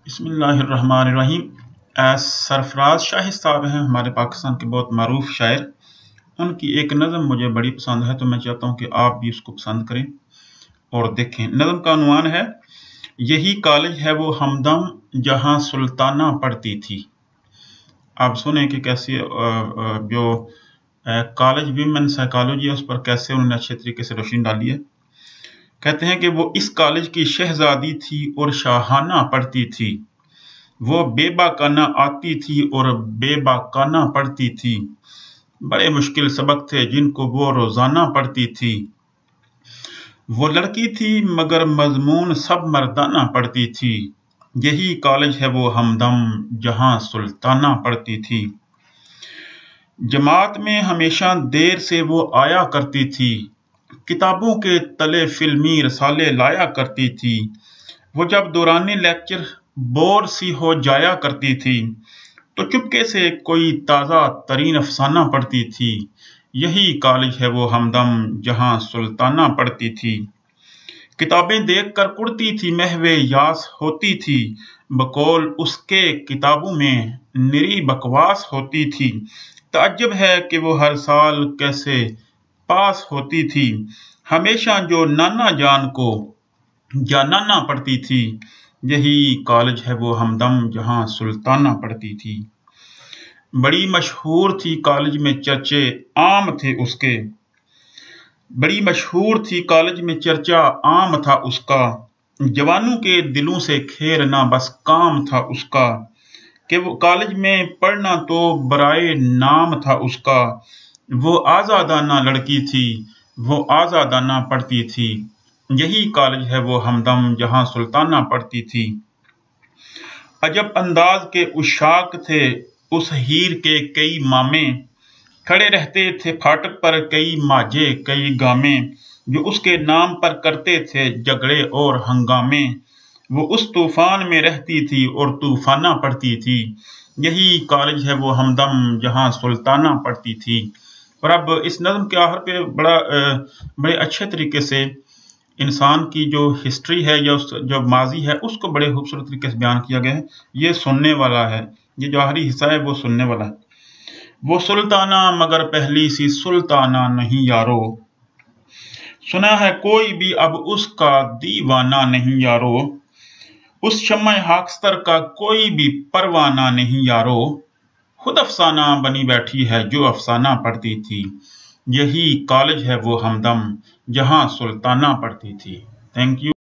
बिस्मिल्लाहिर्रहमानिर्रहीम। सरफराज शाही साहब हैं हमारे पाकिस्तान के बहुत मारूफ शायर। उनकी एक नज़म मुझे बड़ी पसंद है, तो मैं चाहता हूँ कि आप भी उसको पसंद करें और देखें। नज़म का उन्वान है, यही कॉलेज है वो हमदम जहाँ सुल्ताना पढ़ती थी। आप सुने कि कैसे जो कॉलेज विमेन साइकोलॉजी है उस पर कैसे उन्होंने अच्छे तरीके से रोशनी डाली है। कहते हैं कि वो इस कॉलेज की शहजादी थी और शाहाना पढ़ती थी। वो बेबाकाना आती थी और बेबाकाना पढ़ती थी। बड़े मुश्किल सबक थे जिनको वो रोजाना पढ़ती थी। वो लड़की थी मगर मजमून सब मर्दाना पढ़ती थी। यही कॉलेज है वो हमदम जहां सुल्ताना पढ़ती थी। जमात में हमेशा देर से वो आया करती थी। किताबों के तले फिल्मी रसाले लाया करती थी। वो जब दौरान लेक्चर बोर सी हो जाया करती थी तो चुपके से कोई ताज़ा तरीन अफसाना पढ़ती थी। यही कॉलेज है वो हमदम जहां सुल्ताना पढ़ती थी। किताबें देखकर कुड़ती थी महवे यास होती थी। बकौल उसके किताबों में निरी बकवास होती थी। ताज्जुब है कि वो हर साल कैसे पास होती थी। हमेशा जो नाना जान को जानाना पड़ती थी। यही कॉलेज है वो हमदम जहां सुल्ताना पढ़ती थी। बड़ी मशहूर थी कॉलेज में चर्चे आम थे उसके। बड़ी मशहूर थी कॉलेज में चर्चा आम था उसका। जवानों के दिलों से खेलना बस काम था उसका। कि वो कॉलेज में पढ़ना तो बराए नाम था उसका। वो आज़ादाना लड़की थी, वो आज़ादाना पढ़ती थी। यही कॉलेज है वो हमदम जहां सुल्ताना पढ़ती थी। अजब अंदाज के उशाक थे उस हीर के कई मामे। खड़े रहते थे फाटक पर कई माजे कई गामे। जो उसके नाम पर करते थे झगड़े और हंगामे। वो उस तूफान में रहती थी और तूफाना पढ़ती थी। यही कॉलेज है वो हमदम जहां सुल्ताना पढ़ती थी। और अब इस नज़म के आखिर पे बड़े अच्छे तरीके से इंसान की जो हिस्ट्री है या जो माजी है उसको बड़े खूबसूरत तरीके से बयान किया गया है। ये सुनने वाला है, ये जो आखिरी हिस्सा है वो सुनने वाला है। वो सुल्ताना मगर पहली सी सुल्ताना नहीं यारो। सुना है कोई भी अब उसका दीवाना नहीं यारो। उस शम्मा हाक्स्तर का कोई भी परवाना नहीं यारो। खुद अफसाना बनी बैठी है जो अफसाना पढ़ती थी। यही कॉलेज है वो हमदम जहां सुल्ताना पढ़ती थी। Thank you.